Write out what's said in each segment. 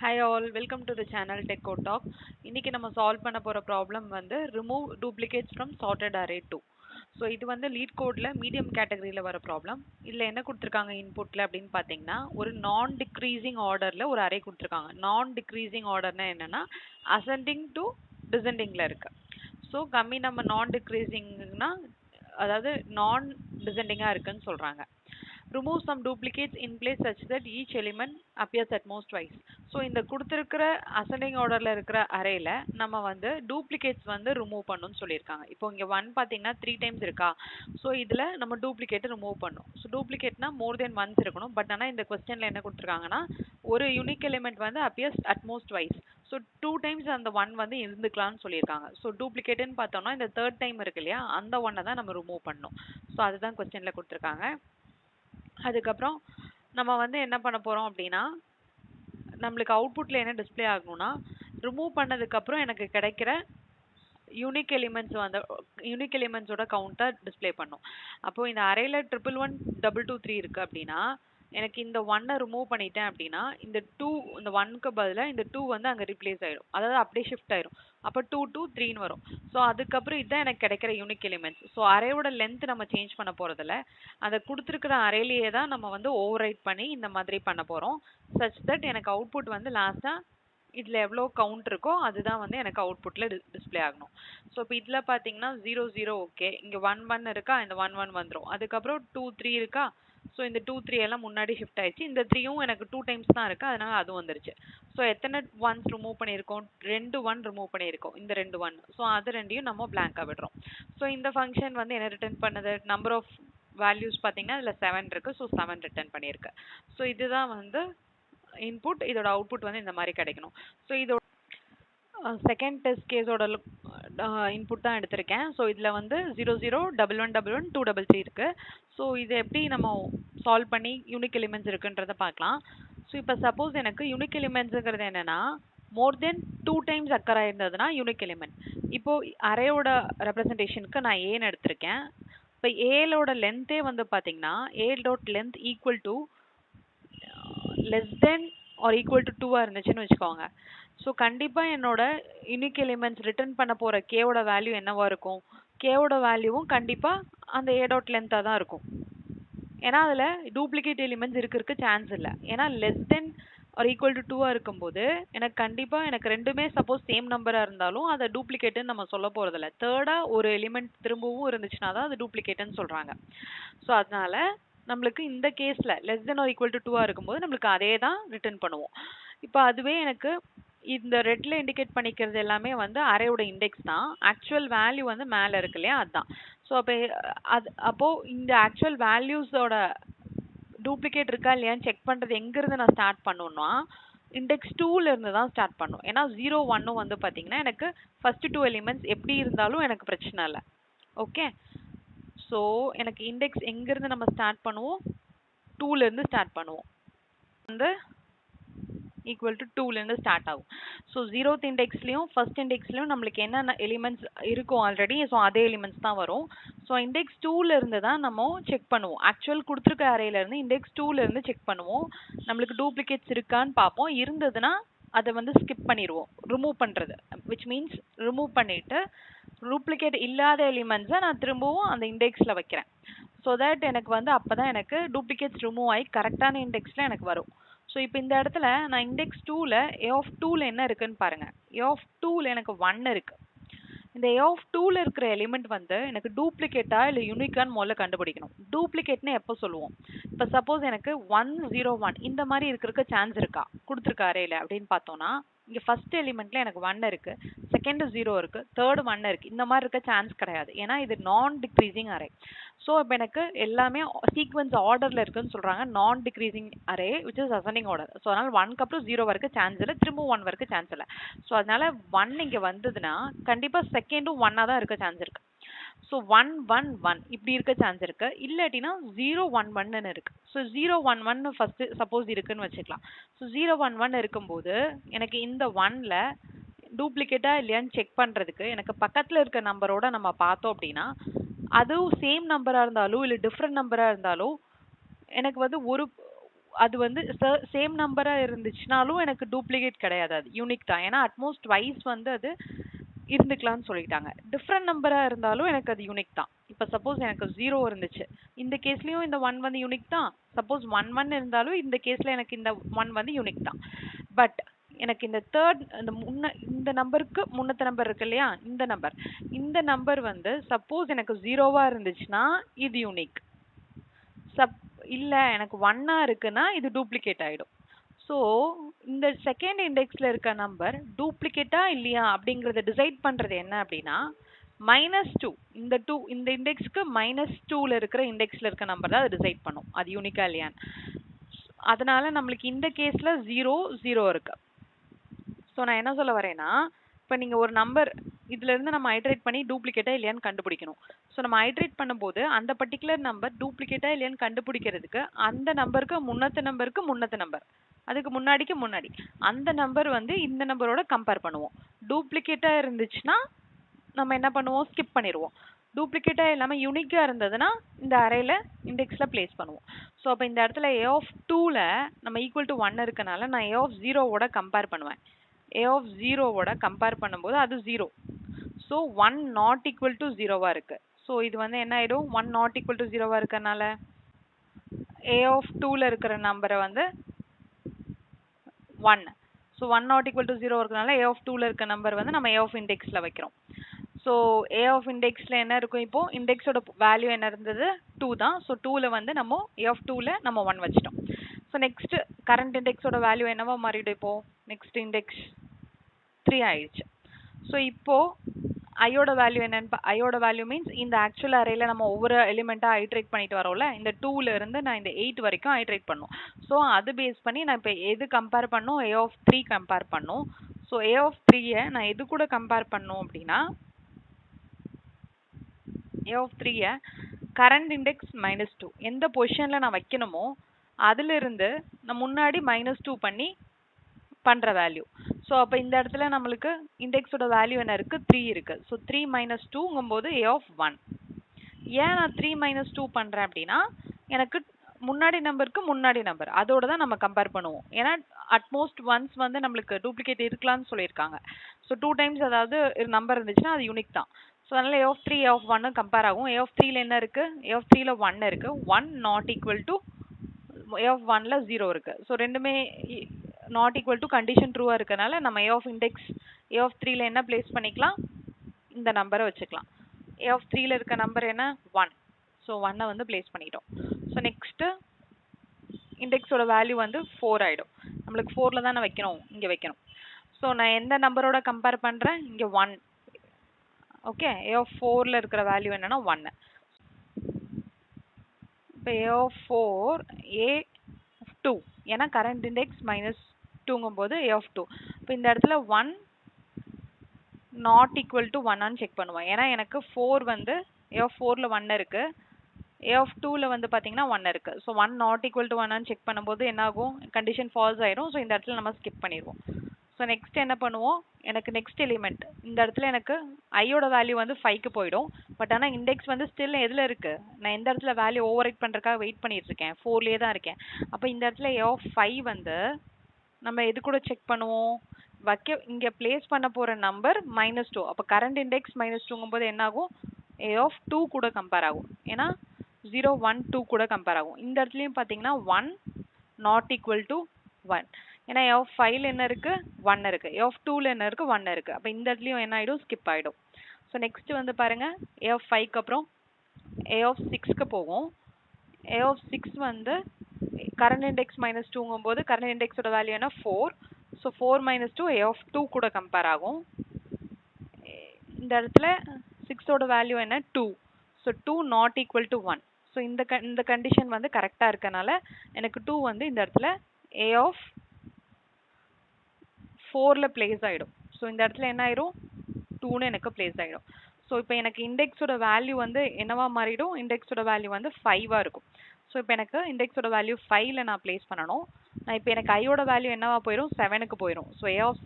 Hi all, welcome to the channel Tech Code Talk. இன்னைக்கு நம்ம solve பண்ண போற ப்ராப்ளம் வந்து remove duplicates from sorted array 2. So இது வந்து லீட் கோட்ல மீடியம் கேட்டகரியில வர ப்ராப்ளம். இதுல என்ன கொடுத்துருக்காங்க இன்புட்ல அப்படின்னு பார்த்தீங்கன்னா ஒரு நான் டிக்ரீசிங் ஆர்டர்ல ஒரு அரே கொடுத்துருக்காங்க. நான் டிக்ரீசிங் ஆர்டர்னா என்னன்னா அசெண்டிங் டு டிசெண்டிங்ல இருக்கு. ஸோ கம்மி நம்ம நான் டிக்ரீசிங்னா அதாவது நான் டிசெண்டிங்கா இருக்குன்னு சொல்றாங்க. Remove some duplicates in place such that each element appears at most twice. So இந்த கொடுத்துருக்கிற அசெண்டிங் ஆர்டர்ல இருக்கிற அரேல நம்ம வந்து டூப்ளிகேட்ஸ் வந்து ரிமூவ் பண்ணணும்னு சொல்லியிருக்காங்க. இப்போ இங்க 1 பார்த்தீங்கன்னா 3 டைம்ஸ் இருக்கா. ஸோ இதுல நம்ம டூப்ளிகேட் ரிமூவ் பண்ணணும். ஸோ டூப்ளிகேட்னா மோர் தென் ஒன்ஸ் இருக்கணும். பட் ஆனால் இந்த கொஸ்டின்ல என்ன கொடுத்துருக்காங்கன்னா ஒரு யூனிக் எலிமெண்ட் வந்து appears at most twice. So 2 times அந்த ஒன் வந்து இருந்துக்கலாம்னு சொல்லியிருக்காங்க. ஸோ டூப்ளிகேட்னு பார்த்தோம்னா இந்த தேர்ட் டைம் இருக்கு இல்லையா அந்த ஒன்னை தான் நம்ம ரிமூவ் பண்ணணும். ஸோ அதுதான் கொஸ்டின்ல கொடுத்துருக்காங்க. அதுக்கப்புறம் நம்ம வந்து என்ன பண்ண போறோம் அப்படின்னா நம்மளுக்கு அவுட்புட்ல என்ன டிஸ்ப்ளே ஆகணும்னா ரிமூவ் பண்ணதுக்கு அப்புறம் எனக்கு கிடைக்கிற யூனிக் எலிமெண்ட்ஸ் வந்து யூனிக் எலிமெண்ட்ஸோட கவுண்டை டிஸ்ப்ளே பண்ணும். அப்போ இந்த அரேல 111 223 இருக்கு அப்படின்னா எனக்கு இந்த ஒன்னை ரிமூவ் பண்ணிட்டேன் அப்படின்னா இந்த 2 இந்த ஒன்னுக்கு பதிலாக இந்த 2 வந்து அங்கே ரீப்ளேஸ் ஆயிடும். அதாவது அப்படியே ஷிஃப்ட் ஆயிடும். அப்போ 2 2 3ன்னு வரும். ஸோ அதுக்கப்புறம் இதுதான் எனக்கு கிடைக்கிற யூனிக் எலிமெண்ட்ஸ். ஸோ அரேவோட லென்த் நம்ம சேஞ்ச் பண்ண போறதில்ல. அதை கொடுத்துருக்கிற அரேலியே தான் நம்ம வந்து ஓவர் ரைட் பண்ணி இந்த மாதிரி பண்ண போறோம். சச் தட் எனக்கு அவுட்புட் வந்து லாஸ்டா இதுல எவ்வளோ கவுண்ட் இருக்கோ அதுதான் வந்து எனக்கு அவுட்புட்ல டிஸ்ப்ளே ஆகணும். ஸோ இப்போ இதுல பாத்தீங்கன்னா 0 0 ஓகே, இங்க 1 1 இருக்கா, இந்த 1 1 வந்துடும். அதுக்கப்புறம் 2 3 இருக்கா. ஸோ இந்த 2 3 எல்லாம் முன்னாடி ஷிஃப்ட் ஆயிடுச்சு. இந்த 3யும் எனக்கு 2 டைம்ஸ் தான் இருக்கு, அதனால அது வந்துருச்சு. ஸோ எத்தனை ஒன்ஸ் ரிமூவ் பண்ணியிருக்கோம்? 2 ஒன் ரிமூவ் பண்ணியிருக்கோம், இந்த 2 ஒன். ஸோ அது ரெண்டையும் நம்ம பிளாங்கா விடுறோம். ஸோ இந்த ஃபங்க்ஷன் வந்து என்ன ரிட்டர்ன் பண்ணுது? நம்பர் ஆஃப் வேல்யூஸ் பார்த்தீங்கன்னா இதில் 7 இருக்கு. ஸோ 7 ரிட்டர்ன் பண்ணியிருக்கு. ஸோ இதுதான் வந்து இன்புட். இதோட அவுட்புட் வந்து இந்த மாதிரி கிடைக்கணும். ஸோ இதோட செகண்ட் டெஸ்ட் கேஸோட இன்புட் தான் எடுத்திருக்கேன். ஸோ இதில் வந்து 0 0 1 1 1 1 2 3 3 இருக்கு. ஸோ இது எப்படி நம்ம சால்வ் பண்ணி யூனிக் எலிமெண்ட்ஸ் இருக்குன்றத பார்க்கலாம். ஸோ இப்போ சப்போஸ் எனக்கு யூனிக் எலிமெண்ட்ஸுங்கிறது என்னன்னா மோர் தென் 2 டைம்ஸ் அக்கர் ஆயிருந்ததுன்னா யூனிக் எலிமெண்ட். இப்போ அரேயோட ரெப்ரசன்டேஷனுக்கு நான் ஏன்னு எடுத்திருக்கேன். இப்போ ஏலோட லென்த்தே வந்து பார்த்தீங்கன்னா a dot length equal to less than or equal to 2 இருந்துச்சுன்னு வச்சுக்கோங்க. ஸோ கண்டிப்பாக என்னோட யூனிக் எலிமெண்ட்ஸ் ரிட்டர்ன் பண்ண போகிற கேவோட வேல்யூ என்னவா இருக்கும்? கேவோட வேல்யூவும் கண்டிப்பாக அந்த ஏ டாட் லென்த்தாக தான் இருக்கும். ஏன்னா அதில் டூப்ளிகேட் எலிமெண்ட்ஸ் இருக்கிறதுக்கு சான்ஸ் இல்லை. ஏன்னா less than or equal to 2 இருக்கும்போது எனக்கு கண்டிப்பாக எனக்கு ரெண்டுமே சப்போஸ் சேம் நம்பராக இருந்தாலும் அதை டூப்ளிகேட்டுன்னு நம்ம சொல்ல போகிறதில்ல. தேர்டாக ஒரு எலிமெண்ட் திரும்பவும் இருந்துச்சுன்னா தான் அது டூப்ளிகேட்டுன்னு சொல்கிறாங்க. ஸோ அதனால நம்மளுக்கு இந்த கேஸில் less than or equal to 2 இருக்கும்போது நம்மளுக்கு அதே தான் ரிட்டர்ன் பண்ணுவோம். இப்போ அதுவே எனக்கு இந்த ரெட்ல இண்டிகேட் பண்ணிக்கிறது எல்லாமே வந்து அரேயோட இண்டெக்ஸ் தான். ஆக்சுவல் வேல்யூ வந்து மேலே இருக்கு இல்லையா அதுதான். ஸோ அப்போ இந்த ஆக்சுவல் வேல்யூஸோட டூப்ளிகேட் இருக்கா இல்லையான்னு செக் பண்ணுறது எங்கிருந்து நான் ஸ்டார்ட் பண்ணணும்னா இண்டெக்ஸ் 2ல இருந்து தான் ஸ்டார்ட் பண்ணும். ஏன்னா 0 1 வந்து பார்த்தீங்கன்னா எனக்கு ஃபர்ஸ்ட் 2 எலிமெண்ட்ஸ் எப்படி இருந்தாலும் எனக்கு பிரச்சனை இல்லை. ஓகே, ஸோ எனக்கு இண்டெக்ஸ் எங்கிருந்து நம்ம ஸ்டார்ட் பண்ணுவோம்? 2ல இருந்து ஸ்டார்ட் பண்ணுவோம். வந்து ஈக்குவல் டு 2லேருந்து ஸ்டார்ட் ஆகும். ஸோ 0th இண்டெக்ஸ்லையும் ஃபர்ஸ்ட் இண்டெக்ஸ்லையும் நம்மளுக்கு என்னென்ன எலிமெண்ட்ஸ் இருக்கும் ஆல்ரெடி, ஸோ அதே எலிமெண்ட்ஸ் தான் வரும். ஸோ இண்டெக்ஸ் 2லேருந்து தான் நம்ம செக் பண்ணுவோம். ஆக்சுவல் கொடுத்துருக்க அரேலேருந்து இண்டெக்ஸ் 2லேருந்து செக் பண்ணுவோம். நம்மளுக்கு டூப்ளிகேட்ஸ் இருக்கான்னு பார்ப்போம். இருந்ததுன்னா அதை வந்து ஸ்கிப் பண்ணிடுவோம். ரிமூவ் பண்ணுறது விச் மீன்ஸ் ரிமூவ் பண்ணிவிட்டு டூப்ளிகேட் இல்லாத எலிமெண்ட்ஸை நான் திரும்பவும் அந்த இண்டெக்ஸில் வைக்கிறேன். ஸோ தட் எனக்கு வந்து அப்போ தான் எனக்கு டூப்ளிகேட்ஸ் ரிமூவ் ஆகி கரெக்டான இண்டெக்ஸில் எனக்கு வரும். ஸோ இப்போ இந்த இடத்துல நான் இண்டெக்ஸ் 2ல ஏ ஆஃப் 2ல என்ன இருக்குன்னு பாருங்க. ஏ ஆஃப் 2ல எனக்கு 1 இருக்கு. இந்த ஏ ஆஃப் 2ல இருக்கிற எலிமெண்ட் வந்து எனக்கு டூப்ளிகேட்டா இல்லை யூனிக்கான்னு முதல்ல கண்டுபிடிக்கணும். டூப்ளிகேட்னு எப்போ சொல்லுவோம்? இப்போ சப்போஸ் எனக்கு 1 0 1 இந்த மாதிரி இருக்கிறதுக்கு சான்ஸ் இருக்கா கொடுத்துருக்க அரேல அப்படின்னு பார்த்தோம்னா இங்கே ஃபர்ஸ்ட் எலிமெண்ட்ல எனக்கு 1 இருக்கு, செகண்ட் 0 இருக்கு, தேர்ட் 1 இருக்கு. இந்த மாதிரி இருக்க சான்ஸ் கிடையாது. ஏன்னா இது நான் டிக்ரீசிங் அரே. ஸோ இப்போ எனக்கு எல்லாமே சீக்வன்ஸ் ஆர்டர்ல இருக்குன்னு சொல்றாங்க. நான் decreasing array which is ascending order. So அதனால 1க்கு அப்புறம் 0 வரைக்கும் சான்ஸ் இல்லை, திரும்ப 1 வரைக்கும் சான்ஸ் இல்லை. ஸோ அதனால 1 இங்கே வந்ததுன்னா கண்டிப்பா செகண்டும் 1ஆ தான் இருக்க சான்ஸ் இருக்கு. ஸோ 1 1 1 இப்படி இருக்க சான்ஸ் இருக்கு. இல்லாட்டினா 0 1 1ன்னு இருக்கு. ஸோ 0 1 1 ஃபர்ஸ்ட் சப்போஸ் இருக்குன்னு வச்சுக்கலாம். ஸோ 0 1 1 இருக்கும்போது எனக்கு இந்த 1ல டூப்ளிகேட்டா இல்லையான்னு செக் பண்றதுக்கு எனக்கு பக்கத்துல இருக்க நம்பரோட நம்ம பார்த்தோம் அப்படின்னா அதுவும் சேம் நம்பரா இருந்தாலும் இல்லை டிஃப்ரெண்ட் நம்பரா இருந்தாலும் எனக்கு வந்து ஒரு அது வந்து சேம் நம்பரா இருந்துச்சுனாலும் எனக்கு டூப்ளிகேட் கிடையாது, அது யூனிக் தான். ஏன்னா அட்மோஸ்ட் ட்வைஸ் வந்து அது இருந்துக்கலாம்னு சொல்லிட்டாங்க. டிஃப்ரெண்ட் நம்பரா இருந்தாலும் எனக்கு அது யூனிக் தான். இப்போ சப்போஸ் எனக்கு 0 இருந்துச்சு, இந்த கேஸ்லயும் இந்த 1 வந்து யூனிக் தான். சப்போஸ் 1 இருந்தாலும் இந்த கேஸ்ல எனக்கு இந்த 1 வந்து யூனிக் தான். பட் எனக்கு இந்த தேர்ட் இந்த நம்பருக்கு முன்னத்த நம்பர் இருக்கு இல்லையா, இந்த நம்பர் வந்து சப்போஸ் எனக்கு 0வா இருந்துச்சுன்னா இது யூனிக். இல்ல எனக்கு 1ஆ இருக்குன்னா இது டூப்ளிகேட் ஆயிடும். ஸோ இந்த செகண்ட் இண்டெக்ஸ்ல இருக்க நம்பர் டூப்ளிகேட்டா இல்லையா அப்படிங்கறத டிசைட் பண்றது என்ன அப்படின்னா -2. இந்த இண்டெக்ஸ்க்கு -2ல இருக்கிற இண்டெக்ஸ்ல இருக்க நம்பர் தான் அது டிசைட் பண்ணும் அது யூனிக்கா இல்லையான்னு. அதனால நம்மளுக்கு இந்த கேஸ்ல 0 இருக்கு. ஸோ நான் என்ன சொல்ல வரேன்னா, இப்போ நீங்கள் ஒரு நம்பர் இதுல இருந்து நம்ம ஐட்ரேட் பண்ணி டூப்ளிகேட்டா இல்லையான்னு கண்டுபிடிக்கணும். ஸோ நம்ம ஐட்ரேட் பண்ணும்போது அந்த பர்டிகுலர் நம்பர் டூப்ளிகேட்டா இல்லையான்னு கண்டுபிடிக்கிறதுக்கு அந்த நம்பருக்கு முன்னத்த நம்பர் அதுக்கு முன்னாடி அந்த நம்பர் வந்து இந்த நம்பரோட கம்பேர் பண்ணுவோம். டூப்ளிகேட்டா இருந்துச்சுன்னா நம்ம என்ன பண்ணுவோம், ஸ்கிப் பண்ணிடுவோம். டூப்ளிகேட்டா இல்லாமல் யூனிக்கா இருந்ததுன்னா இந்த அரேல இண்டெக்ஸ்ல பிளேஸ் பண்ணுவோம். ஸோ அப்போ இந்த இடத்துல a of 2ல நம்ம ஈக்குவல் டு 1 இருக்கனால நான் a of 0வோட கம்பேர் பண்ணுவேன். a of 0வோட கம்பேர் பண்ணும்போது அது 0. ஸோ 1 நாட் ஈக்குவல் டு 0வா இருக்கு. ஸோ இது வந்து என்ன ஆயிடும், 1 நாட் ஈக்குவல் டு 0வா இருக்கனால a of 2ல இருக்கிற நம்பரை வந்து 1. ஸோ 1 நாட் ஈக்குவல் டு 0 இருக்கனால a of 2ல இருக்க நம்பர் வந்து நம்ம a of indexல வைக்கிறோம். ஸோ a of indexல என்ன இருக்கும், இப்போ இண்டெக்ஸோட வேல்யூ என்ன இருந்தது 2 தான். ஸோ 2ல வந்து நம்ம a of 2ல நம்ம 1 வச்சிட்டோம். ஸோ நெக்ஸ்ட் கரண்ட் இண்டெக்ஸோட வேல்யூ என்னவா மாறிடும், இப்போ நெக்ஸ்ட் இண்டெக்ஸ் 3 ஆயிடுச்சு. ஸோ இப்போ ஐயோட வேல்யூ என்னன்னு, ஐயோட வேல்யூ மீன்ஸ் இந்த ஆக்சுவல் அரேல நம்ம ஒவ்வொரு எலிமெண்ட்டா ஐட்ரேட் பண்ணிட்டு வரோம்ல, இந்த 2ல இருந்து நான் இந்த 8 வரைக்கும் ஐட்ரேட் பண்ணும். ஸோ அது பேஸ் பண்ணி நான் இப்போ எது கம்பேர் பண்ணும், a of 3 கம்பேர் பண்ணும். ஸோ a of 3யை நான் எது கூட கம்பேர் பண்ணும் அப்படின்னா a of 3யை கரண்ட் இண்டெக்ஸ் -2 எந்த பொசிஷன்ல நான் வைக்கணுமோ அதுல இருந்து நான் முன்னாடி -2 பண்ணி பண்ற வேல்யூ. ஸோ அப்போ இந்த இடத்துல நம்மளுக்கு இண்டெக்ஸோட வேல்யூ என்ன இருக்கு, 3 இருக்கு. So 3 - 2ங்கும்போது a of 1. ஏன் நான் 3 - 2 பண்றேன் அப்படின்னா எனக்கு முன்னாடி நம்பர் அதோட தான் நம்ம கம்பேர் பண்ணுவோம். ஏன்னா அட்மோஸ்ட் ஒன்ஸ் வந்து நம்மளுக்கு டூப்ளிகேட் இருக்கலாம்னு சொல்லியிருக்காங்க. ஸோ 2 டைம்ஸ் அதாவது நம்பர் இருந்துச்சுன்னா அது யூனிக் தான். ஸோ அதனால a of 3 a of 1 compare ஆகும். a of 3ல என்ன இருக்கு, a of 3ல 1 இருக்கு. 1 not equal to a of 1ல 0 இருக்கு. ஸோ ரெண்டுமே நாட் ஈக்குவல் டு கண்டிஷன் ட்ரூவா இருக்கனால நம்ம a of index a of 3ல என்ன பிளேஸ் பண்ணிக்கலாம், இந்த நம்பரை வச்சுக்கலாம். a of 3ல இருக்க நம்பர் என்ன 1. ஸோ 1 வந்து பிளேஸ் பண்ணிட்டோம். ஸோ நெக்ஸ்ட் இண்டெக்ஸோட வேல்யூ வந்து 4 ஆயிடும். நம்மளுக்கு 4ல தானே வைக்கணும், இங்க வைக்கணும். ஸோ நான் எந்த நம்பரோட கம்பேர் பண்றேன், இங்க 1. ஓகே, a of 4ல இருக்கிற வேல்யூ என்னன்னா 1. இப்போ a of 4 a of 2 ஏன்னா கரண்ட் இண்டெக்ஸ் -2ங்கும்போது a of 2. இப்போ இந்த இடத்துல 1 நாட் ஈக்குவல் டு 1 செக் பண்ணுவோம். ஏன்னா எனக்கு 4 வந்து a of 4ல 1 இருக்கு, a of 2ல வந்து பாத்தீங்கன்னா 1 இருக்கு. So 1 not equal to 1 check பண்ணும்போது என்ன ஆகும், கண்டிஷன் ஃபால்ஸ் ஆயிடும். ஸோ இந்த இடத்துல நம்ம ஸ்கிப் பண்ணிடுவோம். ஸோ நெக்ஸ்ட் என்ன பண்ணுவோம், எனக்கு நெக்ஸ்ட் எலிமெண்ட் இந்த இடத்துல எனக்கு ஐயோட வேல்யூ வந்து 5க்கு போயிடும். பட் ஆனால் இண்டெக்ஸ் வந்து ஸ்டில் எதில் இருக்கு, நான் எந்த இடத்துல வேல்யூ ஓவர் ரைட் பண்ணுறதுக்காக வெயிட் பண்ணிட்டு இருக்கேன், 4லேயே தான் இருக்கேன். அப்போ இந்த இடத்துல a of 5 வந்து நம்ம எது கூட செக் பண்ணுவோம், இங்கே பிளேஸ் பண்ண போகிற நம்பர் -2. அப்போ கரண்ட் இண்டெக்ஸ் -2ங்கும்போது என்ன ஆகும், a of 2 கூட கம்பேர் ஆகும். ஏன்னா 0 1 2 கூட கம்பேர் ஆகும். இந்த இடத்துலையும் பார்த்தீங்கன்னா 1 நாட் ஈக்குவல் டு 1. ஏன்னா a of 5ல என்ன இருக்கு, 1 இருக்கு. a of 2ல என்ன இருக்கு, 1 இருக்கு. அப்போ இந்த இடத்துலையும் என்ன ஆயிடும், ஸ்கிப் ஆயிடும். ஸோ நெக்ஸ்ட் வந்து பாருங்க, a of 5க்கு அப்புறம் a of 6க்கு போகும். a of 6 வந்து கரண்ட் இண்டெக்ஸ் -2ங்கும்போது கரண்ட் இண்டெக்ஸோட வேல்யூ என்ன 4. ஸோ 4 - 2 a of 2 கூட கம்பேர் ஆகும். இந்த இடத்துல 6ஓட வேல்யூ என்ன 2. So 2 not equal to 1. So இந்த கண்டிஷன் வந்து கரெக்டாக இருக்கனால எனக்கு 2 வந்து இந்த இடத்துல a of 4ல பிளேஸ் ஆயிடும். ஸோ இந்த இடத்துல என்ன ஆயிடும், 2ன்னு எனக்கு பிளேஸ் ஆயிடும். ஸோ இப்போ எனக்கு இண்டெக்ஸோட வேல்யூ வந்து என்னவா மாறிடும், இண்டெக்ஸோட வேல்யூ வந்து 5ஆ இருக்கும். ஸோ இப்போ எனக்கு இண்டெக்ஸோட வேல்யூ 5ல நான் பிளேஸ் பண்ணணும். நான் இப்போ எனக்கு ஐயோட வேல்யூ என்னவா போயிடும், 7க்கு போயிடும். ஸோ a of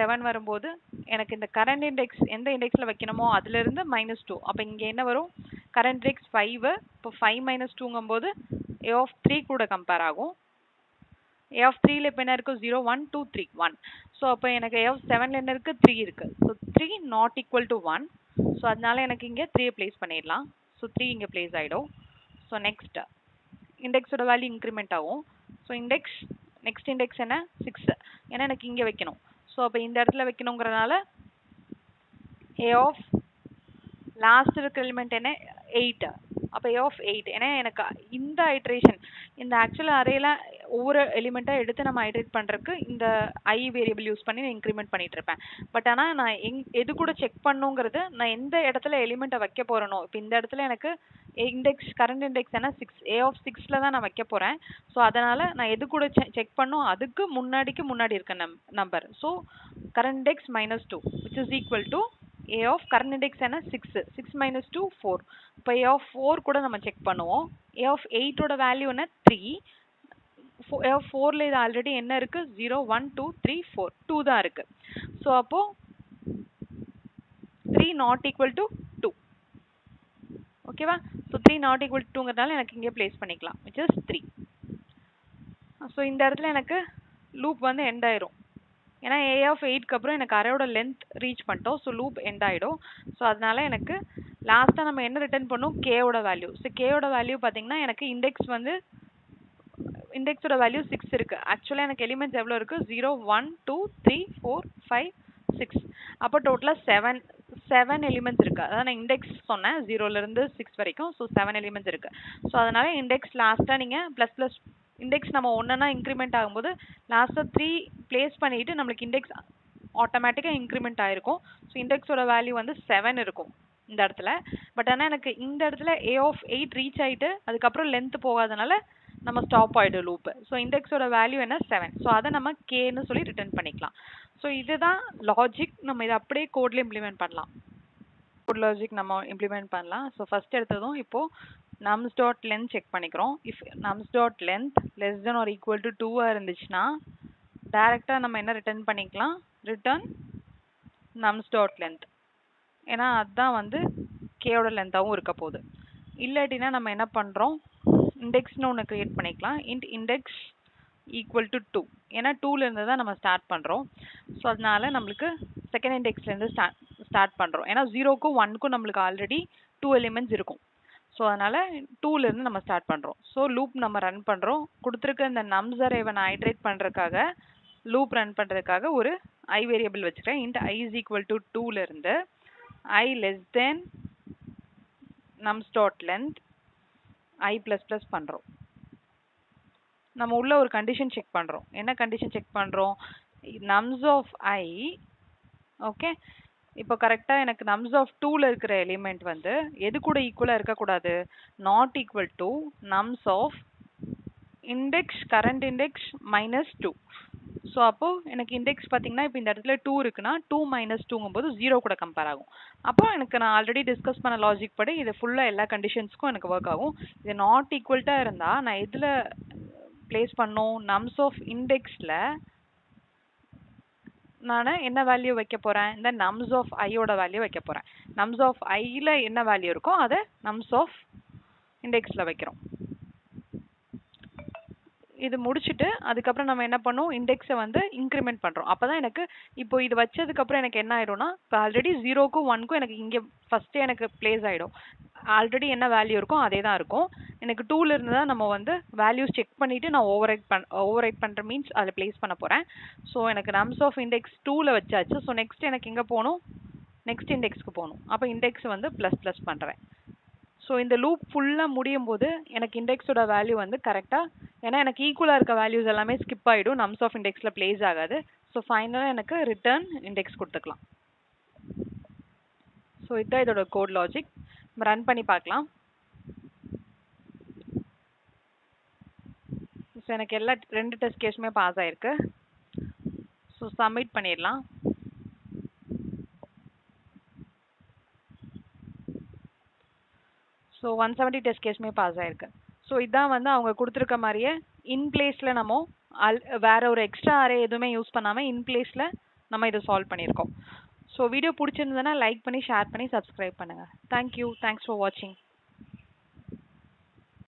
7 வரும்போது எனக்கு இந்த கரண்ட் இண்டெக்ஸ் எந்த இண்டெக்ஸில் வைக்கணுமோ அதுலேருந்து -2. அப்போ இங்கே என்ன வரும், கரண்ட் இண்டெக்ஸ் 5. இப்போ 5 - 2ங்கும்போது A of 3 கூட கம்பேர் ஆகும். A of 3ல இப்போ என்ன இருக்கு 0 1 2 3 1. ஸோ அப்போ எனக்கு A of 7ல என்ன இருக்கு 3 இருக்கு. So 3 not equal to 1. So அதனால எனக்கு இங்கே 3 பிளேஸ் பண்ணிடலாம். ஸோ 3 இங்கே பிளேஸ் ஆகிடும். ஸோ நெக்ஸ்ட் இண்டெக்ஸோட வேல்யூ இன்க்ரிமெண்ட் ஆகும். ஸோ இண்டெக்ஸ் நெக்ஸ்ட் இண்டெக்ஸ் என்ன 6. ஏன்னா எனக்கு இங்கே வைக்கணும். ஸோ அப்போ இந்த இடத்துல வைக்கணுங்கிறனால A of லாஸ்ட் இருக்கிற எலிமெண்ட் என்ன 8. அப்போ A of 8. ஏன்னா எனக்கு இந்த ஐட்ரேஷன் இந்த ஆக்சுவல் அரேல ஒவ்வொரு எலிமெண்ட்டாக எடுத்து நம்ம ஐட்ரேட் பண்ணுறதுக்கு இந்த ஐ வேரியபிள் யூஸ் பண்ணி நான் இன்க்ரிமெண்ட் பண்ணிட்டு இருப்பேன். பட் ஆனால் நான் எது கூட செக் பண்ணுங்கிறது நான் எந்த இடத்துல எலிமெண்ட்டை வைக்க போகிறேனோ இப்போ இந்த இடத்துல எனக்கு இண்டெக்ஸ் கரண்ட் இண்டெக்ஸ் என்ன 6 A of 6ல தான் நான் வைக்க போகிறேன். ஸோ அதனால் நான் எது கூட செக் பண்ணோம் அதுக்கு முன்னாடி இருக்க number. So current index -2 which is equal to A of current index என்ன 6 6 minus 2 4. இப்போ A of 4 கூட நம்ம செக் பண்ணுவோம். A of 8 ஓட வேல்யூ என்ன 3. A of 4ல இது ஆல்ரெடி என்ன இருக்கு 0 1 2 3 4 2 தான் இருக்கு. ஸோ அப்போ 3 நாட் ஈக்குவல் டு 2. ஓகேவா? ஸோ 3 நாட் ஈக்குவல் டு 2ங்கிறதுனால எனக்கு இங்கே பிளேஸ் பண்ணிக்கலாம் which is 3. ஸோ இந்த இடத்துல எனக்கு லூப் வந்து எண்ட் ஆயிரும். ஏன்னா A of 8க்கு அப்புறம் எனக்கு அரேயோட லென்த் ரீச் பண்ணிட்டோம். ஸோ லூப் எண்ட் ஆகிடும். ஸோ அதனால எனக்கு லாஸ்ட்டாக நம்ம என்ன ரிட்டர்ன் பண்ணோம் கேவோட வேல்யூ. ஸோ கேவோட வேல்யூ பார்த்தீங்கன்னா எனக்கு இண்டெக்ஸோட வேல்யூ 6 இருக்கு. ஆக்சுவலாக எனக்கு எலிமெண்ட்ஸ் எவ்வளோ இருக்கு 0 1 2 3 4 5 6. அப்போ டோட்டலாக 7 எலிமெண்ட்ஸ் இருக்கு. அதான் நான் இண்டெக்ஸ் சொன்னேன் 0லேருந்து 6 வரைக்கும். ஸோ 7 எலிமெண்ட்ஸ் இருக்கு. ஸோ அதனால இண்டெக்ஸ் லாஸ்ட்டாக நீங்கள் ப்ளஸ் இண்டெக்ஸ் நம்ம ஒன்றுனா இன்க்ரிமெண்ட் ஆகும்போது லாஸ்ட்டாக 3 பிளேஸ் பண்ணிட்டு நம்மளுக்கு இண்டெக்ஸ் ஆட்டோமேட்டிக்காக இன்க்ரிமெண்ட் ஆகிருக்கும். ஸோ இண்டெக்ஸோட வேல்யூ வந்து 7 இருக்கும் இந்த இடத்துல. பட் ஆனால் எனக்கு இந்த இடத்துல A of 8 ரீச் ஆகிட்டு அதுக்கப்புறம் லென்த் போகாதனால நம்ம ஸ்டாப் ஆகிடும் லூப்பு. ஸோ இண்டெக்ஸோட வேல்யூ என்ன 7. ஸோ அதை நம்ம கேன்னு சொல்லி ரிட்டர்ன் பண்ணிக்கலாம். ஸோ இதுதான் லாஜிக். நம்ம இதை அப்படியே கோட்ல இம்ப்ளிமெண்ட் பண்ணலாம். கோட் லாஜிக் நம்ம இம்ப்ளிமெண்ட் பண்ணலாம். ஸோ ஃபர்ஸ்ட் எடுத்ததும் இப்போது nums dot length செக் பண்ணிக்கிறோம். If nums dot length less than or equal to 2 இருந்துச்சுன்னா டைரெக்டாக நம்ம என்ன ரிட்டர்ன் பண்ணிக்கலாம் ரிட்டர்ன் nums dot length. ஏன்னா அதுதான் வந்து கேயோட லென்த்தாகவும் இருக்க போகுது. இல்லாட்டினா நம்ம என்ன பண்ணுறோம் இண்டெக்ஸ்னு ஒன்று க்ரியேட் பண்ணிக்கலாம். Index equal to 2. ஏன்னா 2லேருந்து தான் நம்ம ஸ்டார்ட் பண்ணுறோம். ஸோ அதனால நம்மளுக்கு செகண்ட் இண்டெக்ஸ்லேருந்து ஸ்டார்ட் பண்ணுறோம். ஏன்னா 0க்கும் 1க்கும் நம்மளுக்கு ஆல்ரெடி 2 எலிமெண்ட்ஸ் இருக்கும். ஸோ அதனால் 2லேருந்து நம்ம ஸ்டார்ட் பண்ணுறோம். ஸோ லூப் நம்ம ரன் பண்ணுறோம். கொடுத்துருக்க இந்த nums அரேவை நான் ஐட்ரேட் பண்ணுறதுக்காக லூப் ரன் பண்ணுறதுக்காக ஒரு ஐ வேரியபிள் வச்சுக்கிறேன். Int I is equal to 2லேருந்து I less than nums dot length I ++ பண்ணுறோம். நம்ம உள்ள ஒரு கண்டிஷன் செக் பண்ணுறோம். என்ன கண்டிஷன் செக் பண்ணுறோம் nums of I. ஓகே இப்போ கரெக்டாக எனக்கு nums of 2ல இருக்கிற எலிமெண்ட் வந்து எது கூட ஈக்குவலாக இருக்கக்கூடாது not equal to nums of index current index -2. So அப்போது எனக்கு இண்டெக்ஸ் பார்த்தீங்கன்னா இப்போ இந்த இடத்துல 2 இருக்குன்னா 2 - 2ங்கும்போது 0 கூட கம்பேர் ஆகும். அப்போ எனக்கு நான் ஆல்ரெடி டிஸ்கஸ் பண்ண லாஜிக் படி இது ஃபுல்லாக எல்லா கண்டிஷன்ஸ்க்கும் எனக்கு ஒர்க் ஆகும். இது நாட் ஈக்குவல்ட்டாக இருந்தால் நான் எதில் பிளேஸ் பண்ணோம் nums of இண்டெக்ஸில் நான் என்ன வேல்யூ வைக்க போகிறேன் இந்த nums of ஐயோட வேல்யூ வைக்க போகிறேன். nums of ஐயில் என்ன வேல்யூ இருக்கோ அதை nums of இண்டெக்ஸில் வைக்கிறோம். இது முடிச்சுட்டு அதுக்கப்புறம் நம்ம என்ன பண்ணோம் இண்டெக்ஸை வந்து இன்க்ரிமெண்ட் பண்ணுறோம். அப்போ தான் எனக்கு இப்போ இது வச்சதுக்கப்புறம் எனக்கு என்ன ஆயிடும்னா இப்போ ஆல்ரெடி 0க்கும் 1க்கும் எனக்கு இங்கே ஃபஸ்ட்டே எனக்கு பிளேஸ் ஆகிடும். ஆல்ரெடி என்ன வேல்யூ இருக்கோ அதே தான் இருக்கும். எனக்கு 2லேருந்து தான் நம்ம வந்து வேல்யூஸ் செக் பண்ணிவிட்டு நான் ஓவர் ரைட் பண்ணுற மீன்ஸ் அதில் பிளேஸ் பண்ண போகிறேன். ஸோ எனக்கு nums of இண்டெக்ஸ் 2ல வச்சாச்சு. ஸோ நெக்ஸ்ட் எனக்கு எங்கே போகணும் நெக்ஸ்ட் இண்டெக்ஸ்க்கு போகணும். அப்போ இண்டெக்ஸ் வந்து ++ பண்ணுறேன். ஸோ இந்த லூப் ஃபுல்லாக முடியும் போது எனக்கு இண்டெக்ஸோட வேல்யூ வந்து கரெக்டாக ஏன்னா எனக்கு ஈக்குவலாக இருக்க வேல்யூஸ் எல்லாமே ஸ்கிப் ஆகிடும் nums of இண்டெக்ஸில் பிளேஸ் ஆகாது. ஸோ ஃபைனலாக எனக்கு ரிட்டர்ன் இண்டெக்ஸ் கொடுத்துக்கலாம். ஸோ இதுதான் இதோட கோட் லாஜிக். நம்ம ரன் பண்ணி பார்க்கலாம். ஸோ எனக்கு எல்லா 2 டெஸ்ட் கேஸுமே பாஸ் ஆகிருக்கு. ஸோ சப்மிட் பண்ணிடலாம். ஸோ 170 டெஸ்ட் கேஸுமே பாஸ் ஆகிருக்கு. ஸோ இதான் வந்து அவங்க கொடுத்துருக்க மாதிரியே இன்பிளேஸில் நம்ம வேற ஒரு எக்ஸ்ட்ரா அரே எதுவுமே யூஸ் பண்ணாமல் இன்பிளேஸில் நம்ம இதை சால்வ் பண்ணியிருக்கோம். ஸோ வீடியோ பிடிச்சிருந்ததுன்னா லைக் பண்ணி ஷேர் பண்ணி சப்ஸ்கிரைப் பண்ணுங்கள். தேங்க்யூ. தேங்க்ஸ் ஃபார் வாட்சிங்.